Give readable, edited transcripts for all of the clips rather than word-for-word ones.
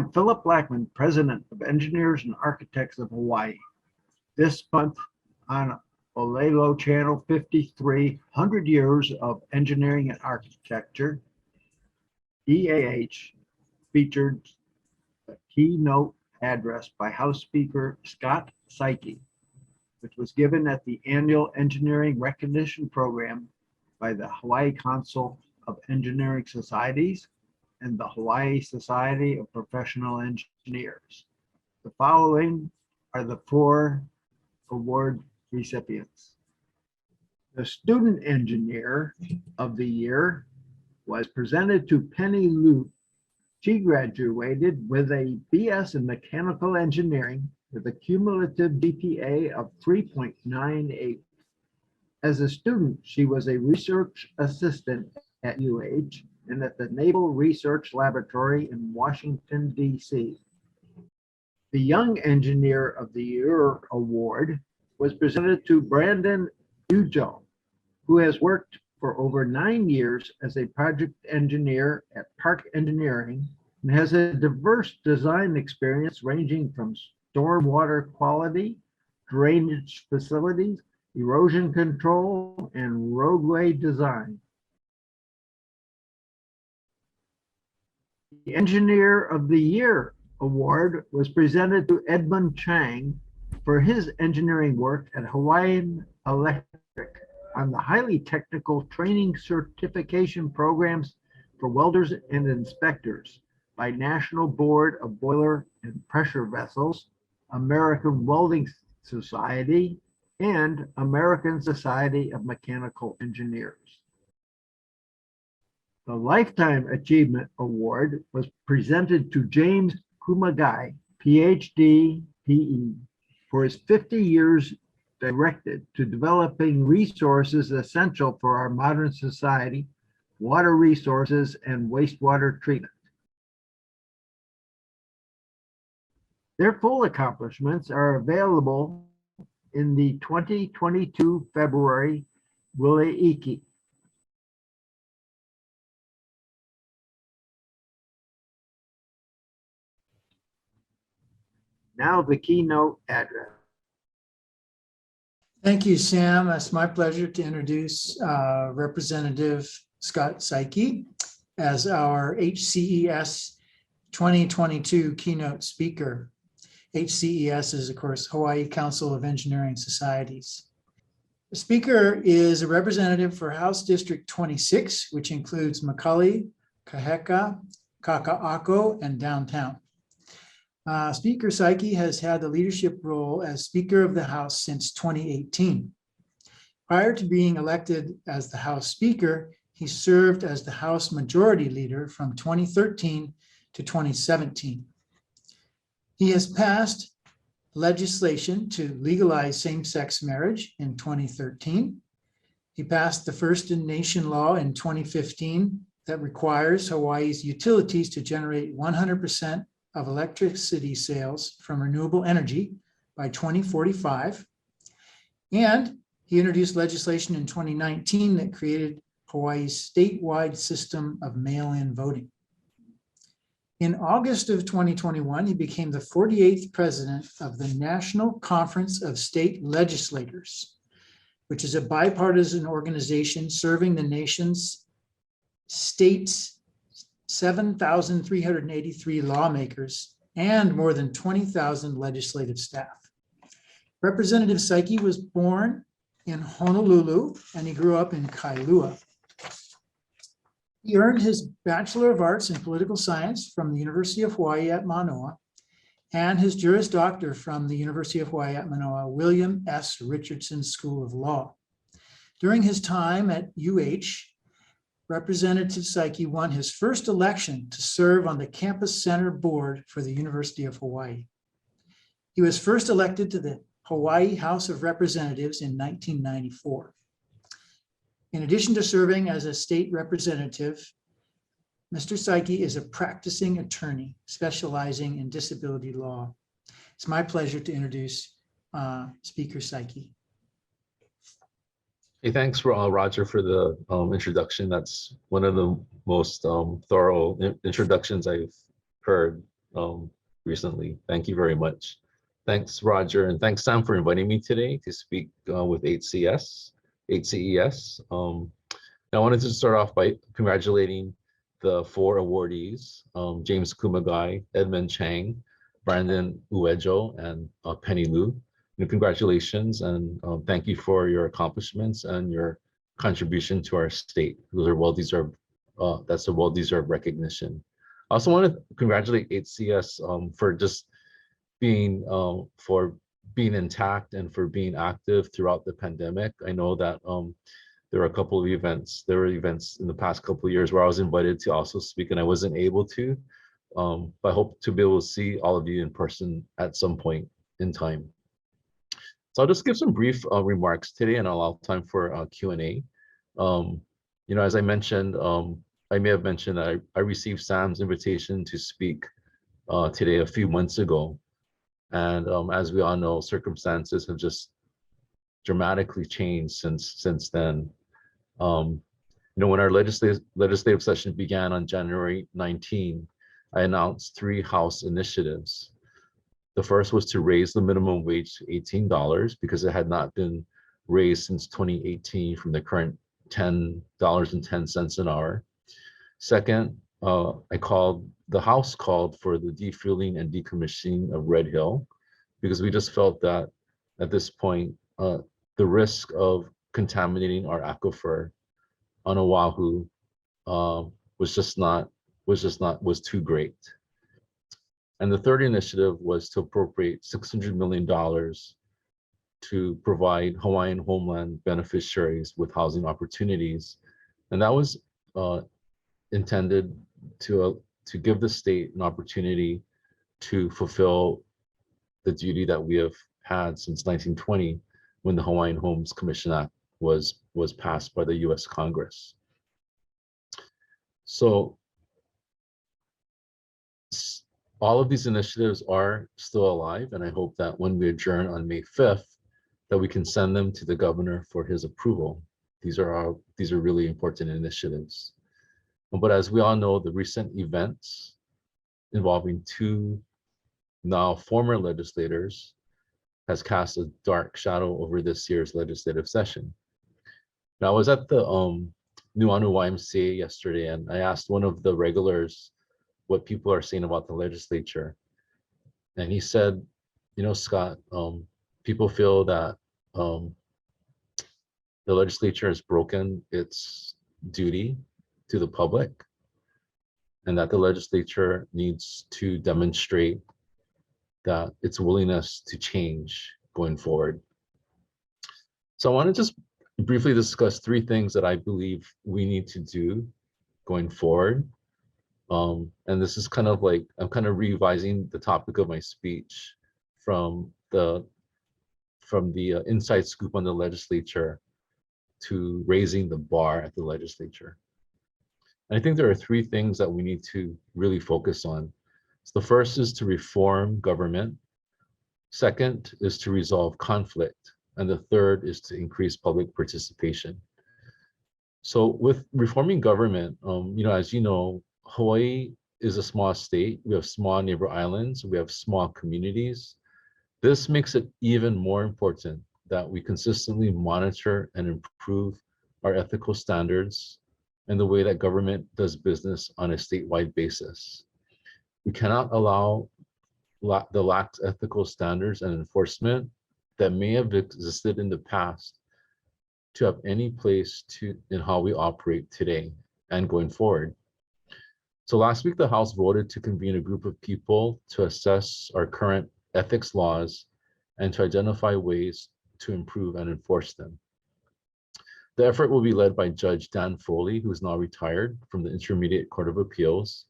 am Philip Blackman, President of Engineers and Architects of Hawaii. This month on Olelo Channel 53, 100 Years of Engineering and Architecture, EAH featured a keynote address by House Speaker Scott Saiki, which was given at the annual Engineering Recognition Program by the Hawaii Council of Engineering Societies and the Hawaii Society of Professional Engineers. The following are the 4 award recipients. The Student Engineer of the Year was presented to Penny Liu. She graduated with a BS in Mechanical Engineering with a cumulative GPA of 3.98. As a student, she was a research assistant at UH and at the Naval Research Laboratory in Washington, D.C. The Young Engineer of the Year award was presented to Brandon Ujo, who has worked for over 9 years as a project engineer at Park Engineering and has a diverse design experience ranging from stormwater quality, drainage facilities, erosion control, and roadway design. The Engineer of the Year award was presented to Edmund Chang for his engineering work at Hawaiian Electric on the highly technical training certification programs for welders and inspectors by National Board of Boiler and Pressure Vessels, American Welding Society, and American Society of Mechanical Engineers. The Lifetime Achievement Award was presented to James Kumagai, PhD, PE, for his 50 years directed to developing resources essential for our modern society, water resources, and wastewater treatment. Their full accomplishments are available in the 2022 February Wili'iki. Now the keynote address. Thank you, Sam. It's my pleasure to introduce Representative Scott Saiki as our HCES 2022 keynote speaker. HCES is, of course, Hawaii Council of Engineering Societies. The speaker is a representative for House District 26, which includes Makali, Kaheka, Kaka'ako, and downtown. Speaker Saiki has had the leadership role as Speaker of the House since 2018. Prior to being elected as the House Speaker, he served as the House Majority Leader from 2013 to 2017. He has passed legislation to legalize same-sex marriage in 2013. He passed the first in nation law in 2015 that requires Hawaii's utilities to generate 100% of electricity sales from renewable energy by 2045. And he introduced legislation in 2019 that created Hawaii's statewide system of mail-in voting. In August of 2021, he became the 48th president of the National Conference of State Legislators, which is a bipartisan organization serving the nation's states' 7,383 lawmakers and more than 20,000 legislative staff. Representative Saiki was born in Honolulu and he grew up in Kailua. He earned his Bachelor of Arts in Political Science from the University of Hawaii at Manoa and his Juris Doctor from the University of Hawaii at Manoa William S. Richardson School of Law. During his time at UH, Representative Saiki won his first election to serve on the Campus Center Board for the University of Hawaii. He was first elected to the Hawaii House of Representatives in 1994. In addition to serving as a state representative, Mr. Saiki is a practicing attorney specializing in disability law. It's my pleasure to introduce Speaker Saiki. Hey, thanks for Roger for the introduction. That's one of the most thorough introductions I've heard recently. Thank you very much. Thanks, Roger, and thanks, Sam, for inviting me today to speak with HCES. I wanted to start off by congratulating the 4 awardees, James Kumagai, Edmund Chang, Brandon Uejo, and Penny Lu. Congratulations, and thank you for your accomplishments and your contribution to our state. Those are well-deserved. That's a well-deserved recognition. I also want to congratulate HCS for just being intact and for being active throughout the pandemic. I know that there were a couple of events. There were events in the past couple of years where I was invited to also speak and I wasn't able to. But I hope to be able to see all of you in person at some point in time. So I'll just give some brief remarks today and I'll allow time for Q&A. As I mentioned, I may have mentioned that I received Sam's invitation to speak today a few months ago. And as we all know, circumstances have just dramatically changed since then. When our legislative session began on January 19, I announced 3 House initiatives. The first was to raise the minimum wage to $18 because it had not been raised since 2018 from the current $10.10 an hour. Second, the House called for the defueling and decommissioning of Red Hill because we just felt that at this point, the risk of contaminating our aquifer on Oahu was too great. And the third initiative was to appropriate $600 million to provide Hawaiian homeland beneficiaries with housing opportunities. And that was intended to give the state an opportunity to fulfill the duty that we have had since 1920 when the Hawaiian Homes Commission Act was passed by the US Congress. So all of these initiatives are still alive, and I hope that when we adjourn on May 5th, that we can send them to the governor for his approval. These are really important initiatives. But as we all know, the recent events involving 2 now former legislators has cast a dark shadow over this year's legislative session. Now, I was at the Nuanu YMCA yesterday, and I asked one of the regulars what people are saying about the legislature. And he said, Scott, people feel that the legislature has broken its duty to the public and that the legislature needs to demonstrate that its willingness to change going forward. So I want to just briefly discuss 3 things that I believe we need to do going forward. And this is kind of like, I'm kind of revising the topic of my speech from the inside scoop on the legislature to raising the bar at the legislature. And I think there are 3 things that we need to really focus on. So the first is to reform government. Second is to resolve conflict. And the third is to increase public participation. So with reforming government, as you know, Hawaii is a small state. We have small neighbor islands. We have small communities. This makes it even more important that we consistently monitor and improve our ethical standards and the way that government does business on a statewide basis. We cannot allow the lax ethical standards and enforcement that may have existed in the past to have any place in how we operate today and going forward. So last week, the House voted to convene a group of people to assess our current ethics laws and to identify ways to improve and enforce them. The effort will be led by Judge Dan Foley, who is now retired from the Intermediate Court of Appeals,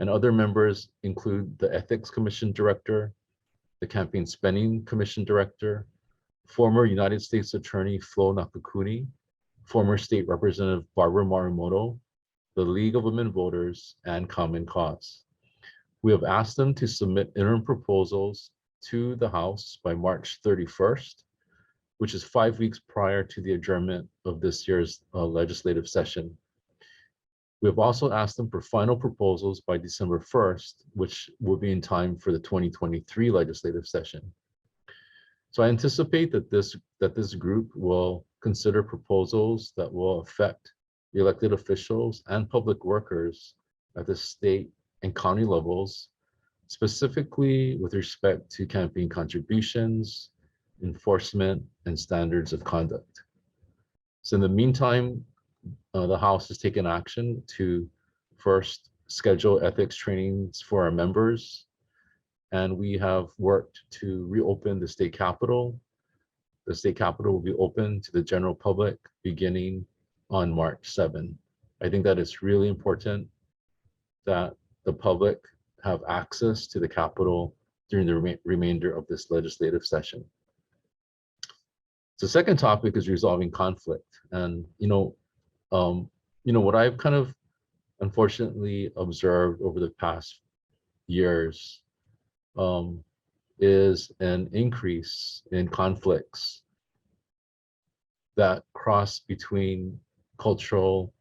and other members include the Ethics Commission Director, the Campaign Spending Commission Director, former United States Attorney Flo Nakakuni, former State Representative Barbara Marimoto, the League of Women Voters, and Common Cause. We have asked them to submit interim proposals to the House by March 31st, which is 5 weeks prior to the adjournment of this year's legislative session. We have also asked them for final proposals by December 1st, which will be in time for the 2023 legislative session. So I anticipate that this group will consider proposals that will affect the elected officials and public workers at the state and county levels, specifically with respect to campaign contributions, enforcement, and standards of conduct. So in the meantime, the House has taken action to first schedule ethics trainings for our members, and we have worked to reopen the state capitol. The state capitol will be open to the general public beginning on March 7. I think that it's really important that the public have access to the capitol during the remainder of this legislative session. The second topic is resolving conflict. And what I've kind of unfortunately observed over the past years is an increase in conflicts that cross between cultural,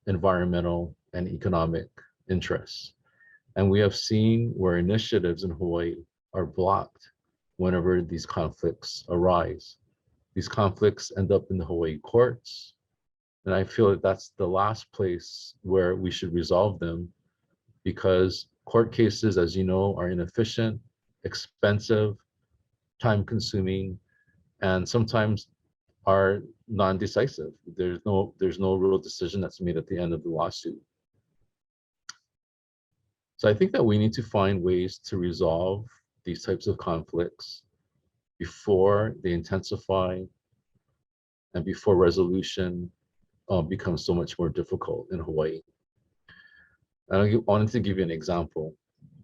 environmental, and economic interests. And we have seen where initiatives in Hawaii are blocked whenever these conflicts arise. These conflicts end up in the Hawaii courts, and I feel that that's the last place where we should resolve them, because court cases, as you know, are inefficient, expensive, time-consuming, and sometimes are non-decisive. There's no real decision that's made at the end of the lawsuit. So I think that we need to find ways to resolve these types of conflicts before they intensify and before resolution becomes so much more difficult in Hawaii. And I wanted to give you an example.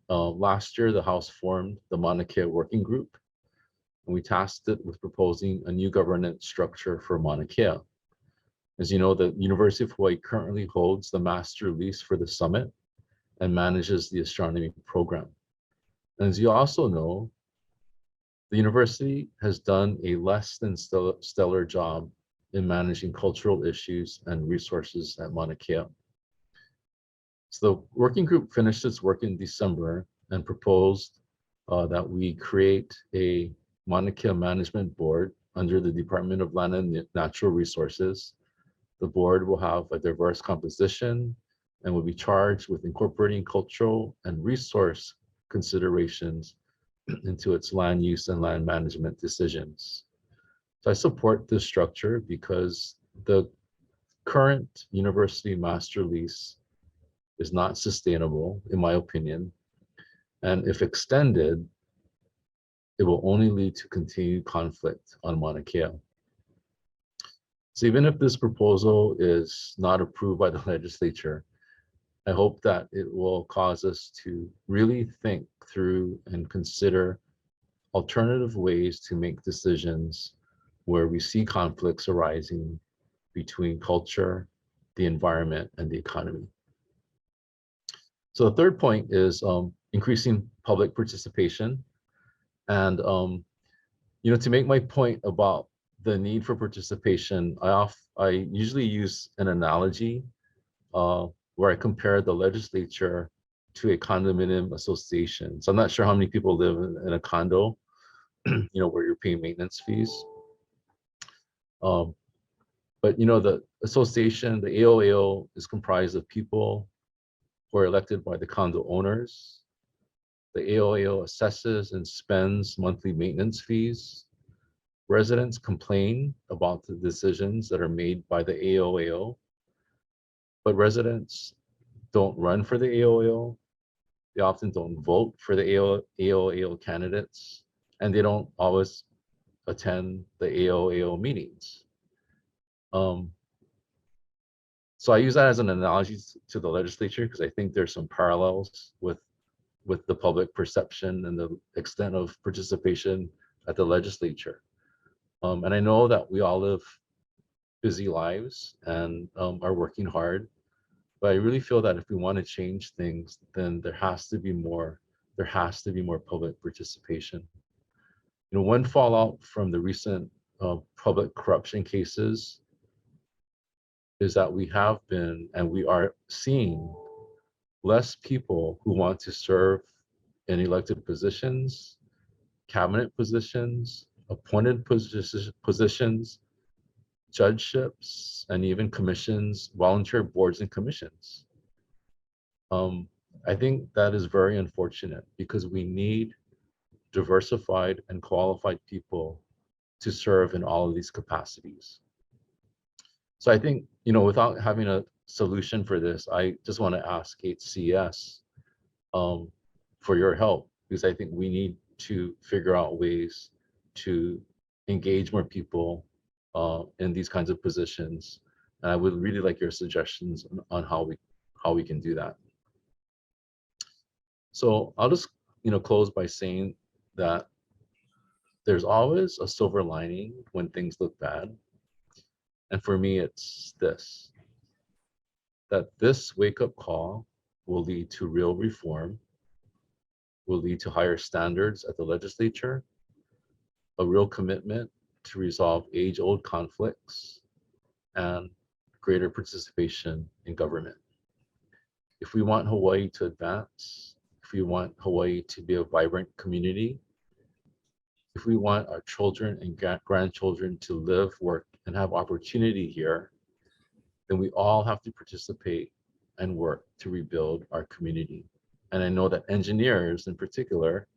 Last year, the House formed the Mauna Kea Working Group, and we tasked it with proposing a new governance structure for Mauna Kea. As you know, the University of Hawaii currently holds the master lease for the summit and manages the astronomy program. And as you also know, the university has done a less than stellar job in managing cultural issues and resources at Mauna Kea. So the working group finished its work in December and proposed that we create a Mauna Kea Management Board under the Department of Land and Natural Resources. The board will have a diverse composition and will be charged with incorporating cultural and resource considerations into its land use and land management decisions. So I support this structure because the current university master lease is not sustainable, in my opinion. And if extended, it will only lead to continued conflict on Mauna Kea. So even if this proposal is not approved by the legislature, I hope that it will cause us to really think through and consider alternative ways to make decisions where we see conflicts arising between culture, the environment, and the economy. So the third point is increasing public participation. And to make my point about the need for participation, I usually use an analogy where I compare the legislature to a condominium association. So I'm not sure how many people live in a condo, where you're paying maintenance fees. But the association, the AOAO, is comprised of people who are elected by the condo owners. The AOAO assesses and spends monthly maintenance fees. Residents complain about the decisions that are made by the AOAO, but residents don't run for the AOAO. They often don't vote for the AOAO candidates, and they don't always attend the AOAO meetings. So I use that as an analogy to the legislature because I think there's some parallels with the public perception and the extent of participation at the legislature. And I know that we all live busy lives and are working hard, but I really feel that if we want to change things, then there has to be more public participation. One fallout from the recent public corruption cases is that we have been and we are seeing less people who want to serve in elected positions, cabinet positions, appointed positions, judgeships, and even commissions, volunteer boards and commissions. I think that is very unfortunate because we need diversified and qualified people to serve in all of these capacities. So I think, without having a solution for this, I just want to ask HCES for your help, because I think we need to figure out ways to engage more people in these kinds of positions. And I would really like your suggestions on how we can do that. So I'll just close by saying that there's always a silver lining when things look bad. And for me, it's this, that this wake-up call will lead to real reform, will lead to higher standards at the legislature, a real commitment to resolve age-old conflicts, and greater participation in government. If we want Hawaii to advance, if we want Hawaii to be a vibrant community, if we want our children and grandchildren to live, work, and have opportunity here, then we all have to participate and work to rebuild our community. And I know that engineers in particular,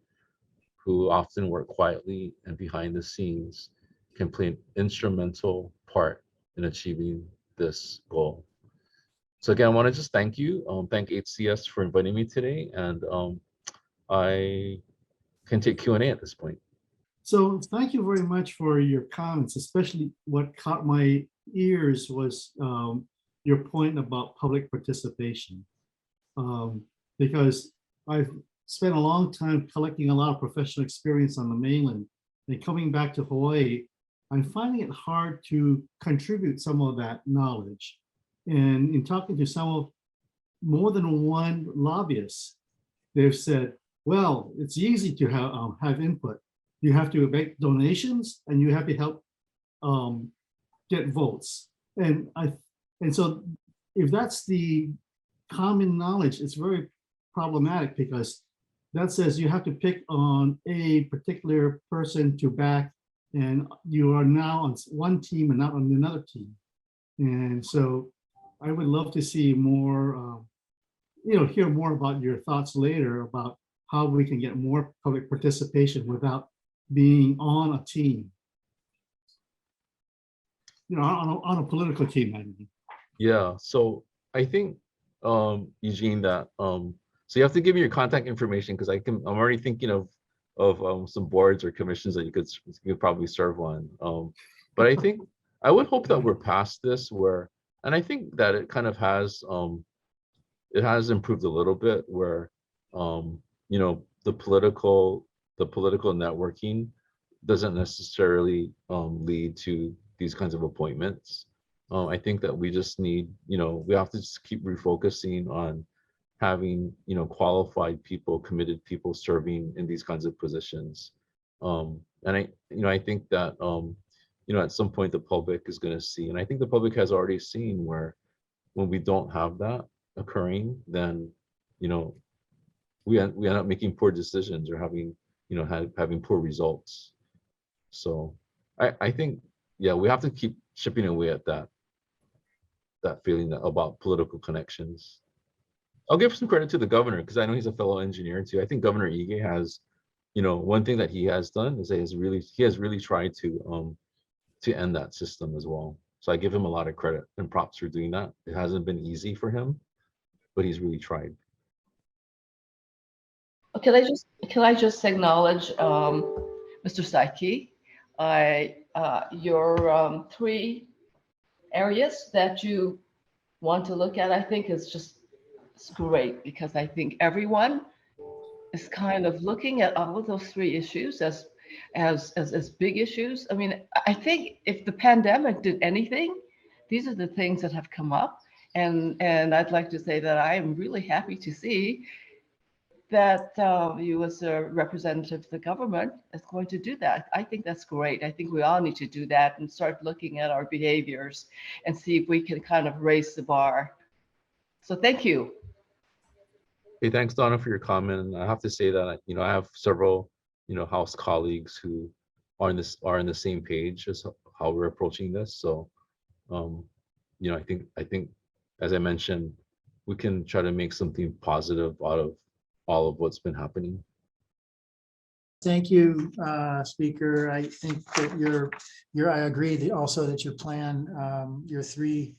who often work quietly and behind the scenes, can play an instrumental part in achieving this goal. So again, I want to just thank you, thank HCES for inviting me today, and I can take Q&A at this point. So thank you very much for your comments, especially what caught my ears was your point about public participation. Because I've spent a long time collecting a lot of professional experience on the mainland, and coming back to Hawaii, I'm finding it hard to contribute some of that knowledge. And in talking to some of more than one lobbyist, they've said, well, it's easy to have input. You have to make donations and you have to help get votes. And so if that's the common knowledge, it's very problematic, because that says you have to pick on a particular person to back, and you are now on one team and not on another team. And so I would love to see more, hear more about your thoughts later about how we can get more public participation without being on a team, on a political team, I mean. Yeah, so I think, Eugene, that so you have to give me your contact information, because I'm already thinking of some boards or commissions that you could probably serve on. But I think I would hope that we're past this, and I think that it kind of has improved a little bit, where the political networking doesn't necessarily lead to these kinds of appointments. I think that we just need, we have to just keep refocusing on having, qualified people, committed people serving in these kinds of positions. And I think that, at some point the public is going to see, and I think the public has already seen, where when we don't have that occurring, then, we end up making poor decisions, or having, having poor results. So I think, yeah, we have to keep chipping away at that feeling about political connections. I'll give some credit to the governor, because I know he's a fellow engineer too. I think Governor Ige has, one thing that he has done is he has really tried to end that system as well. So I give him a lot of credit and props for doing that. It hasn't been easy for him, but he's really tried. Can I just acknowledge Mr. Saiki? Your 3 areas that you want to look at, I think it's great, because I think everyone is kind of looking at all of those 3 issues as big issues. I mean, I think if the pandemic did anything, these are the things that have come up, and I'd like to say that I am really happy to see that you as a representative of the government is going to do that. I think that's great. I think we all need to do that and start looking at our behaviors and see if we can kind of raise the bar. So thank you. Hey, thanks, Donna, for your comment. And I have to say that, I have several, House colleagues who are in the same page as how we're approaching this. So, I think, as I mentioned, we can try to make something positive out of all of what's been happening. Thank you, Speaker. I think that I agree that also that your plan, your three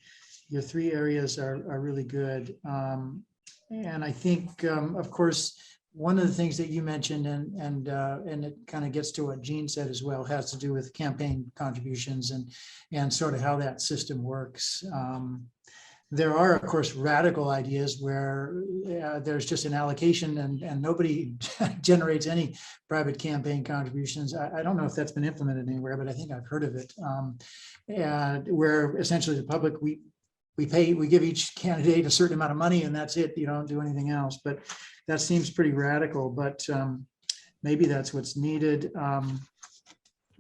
areas are really good. And I think, of course, one of the things that you mentioned, and it kind of gets to what Jean said as well, has to do with campaign contributions and sort of how that system works. There are, of course, radical ideas where there's just an allocation and nobody generates any private campaign contributions. I don't know if that's been implemented anywhere, but I think I've heard of it. And where essentially the public, we give each candidate a certain amount of money and that's it. You don't do anything else. But that seems pretty radical, but maybe that's what's needed.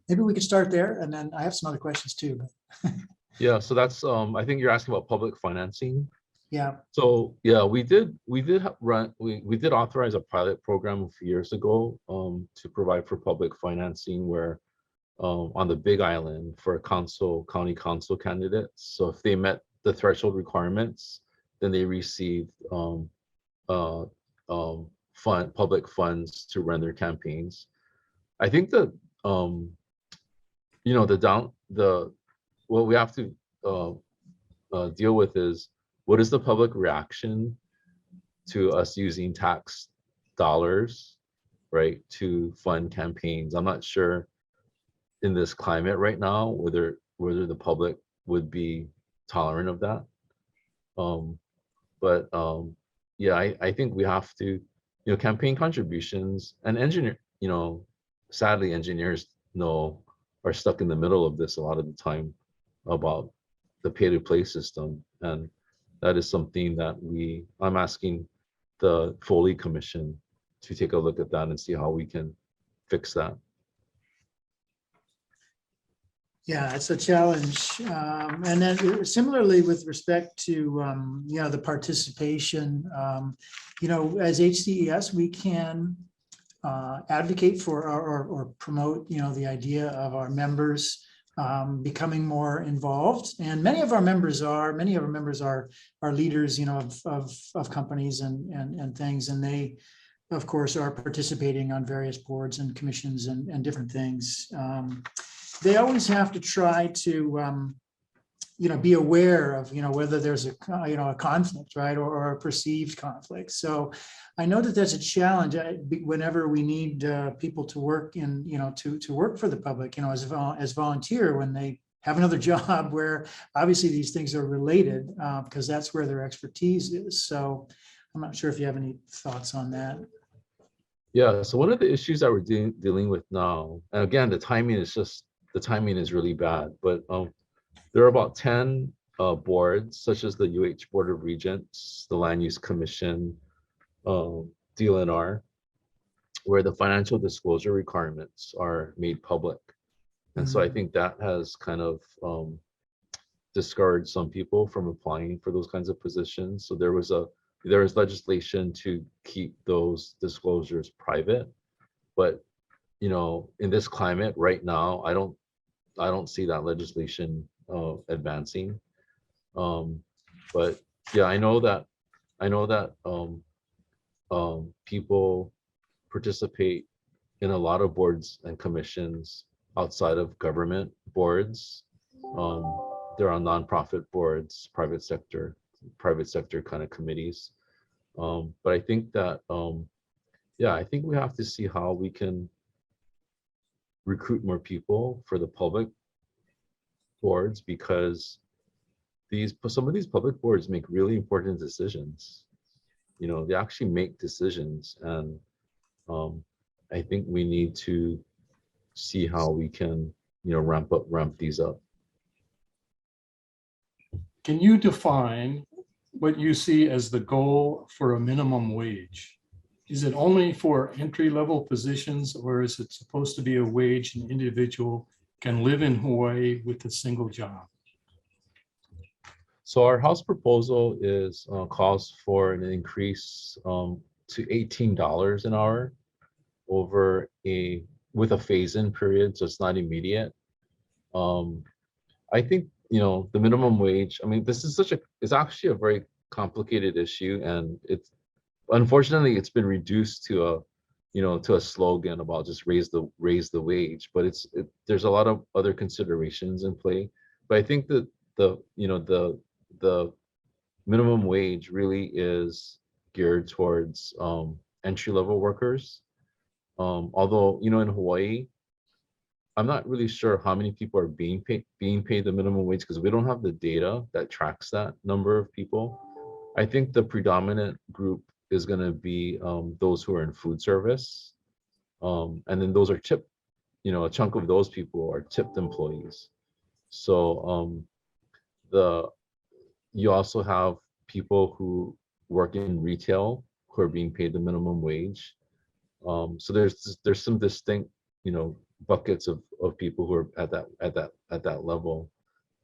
Maybe we could start there, and then I have some other questions too. Yeah, so that's I think you're asking about public financing. Yeah. So yeah, we did authorize a pilot program a few years ago to provide for public financing where on the Big Island for county council candidates. So if they met the threshold requirements, then they received public funds to run their campaigns. I think that what we have to deal with is what is the public reaction to us using tax dollars, right, to fund campaigns. I'm not sure in this climate right now whether the public would be tolerant of that. Yeah, I think we have to, campaign contributions and sadly engineers are stuck in the middle of this a lot of the time about the pay-to-play system, and that is something that I'm asking the Foley Commission to take a look at that and see how we can fix that. Yeah, it's a challenge. And then similarly with respect to, the participation, as HCES, we can advocate for or promote, the idea of our members becoming more involved. And many of our members are leaders, of companies and things. And they, of course, are participating on various boards and commissions and different things. They always have to try to, be aware of, whether there's a conflict, right, or a perceived conflict. So I know that that's a challenge whenever we need people to work to work for the public, as volunteer when they have another job where obviously these things are related because that's where their expertise is. So I'm not sure if you have any thoughts on that. Yeah, so one of the issues that we're dealing with now, and again, the timing is really bad, but there are about 10 boards, such as the UH Board of Regents, the Land Use Commission, DLNR, where the financial disclosure requirements are made public. And so I think that has kind of discouraged some people from applying for those kinds of positions. So there was legislation to keep those disclosures private, but in this climate right now, I don't see that legislation advancing. But yeah, I know that people participate in a lot of boards and commissions outside of government boards. There are nonprofit boards, private sector kind of committees. But I think that I think we have to see how we can recruit more people for the public boards, because some of these public boards make really important decisions. They actually make decisions, and I think we need to see how we can ramp these up. Can you define what you see as the goal for a minimum wage? is it only for entry-level positions, or is it supposed to be a wage an individual can live in Hawaii with a single job? So our House proposal is calls for an increase to $18 an hour over with a phase-in period, so it's not immediate. I think, the minimum wage, I mean, this is it's actually a very complicated issue, and unfortunately it's been reduced to a slogan about just raise the wage, but there's a lot of other considerations in play. But I think that the minimum wage really is geared towards entry-level workers. Although, in Hawaii, I'm not really sure how many people are being paid the minimum wage, because we don't have the data that tracks that number of people. I think the predominant group is going to be those who are in food service. And then those are tipped, a chunk of those people are tipped employees. So you also have people who work in retail who are being paid the minimum wage. So there's some distinct, buckets of people who are at that level.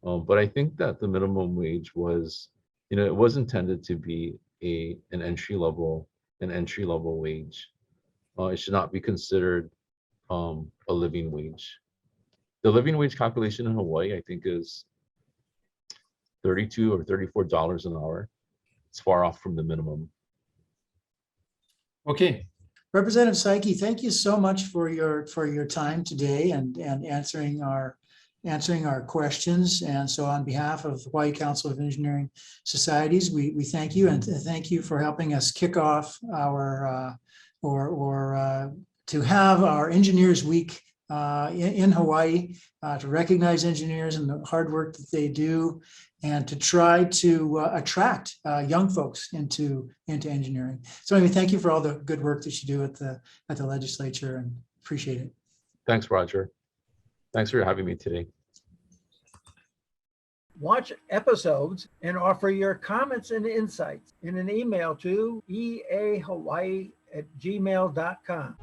But I think that the minimum wage was, it was intended to be an entry level wage. It should not be considered a living wage. The living wage calculation in Hawaii, I think, is $32 or $34 an hour. It's far off from the minimum. Okay, Representative Saiki, thank you so much for your time today and answering our questions. And so on behalf of the Hawaii Council of Engineering Societies, we thank you, and thank you for helping us kick off our to have our Engineers Week in Hawaii, to recognize engineers and the hard work that they do, and to try to attract young folks into engineering. So anyway, thank you for all the good work that you do at the legislature, and appreciate it. Thanks, Roger. Thanks for having me today. Watch episodes and offer your comments and insights in an email to eahawaii@gmail.com.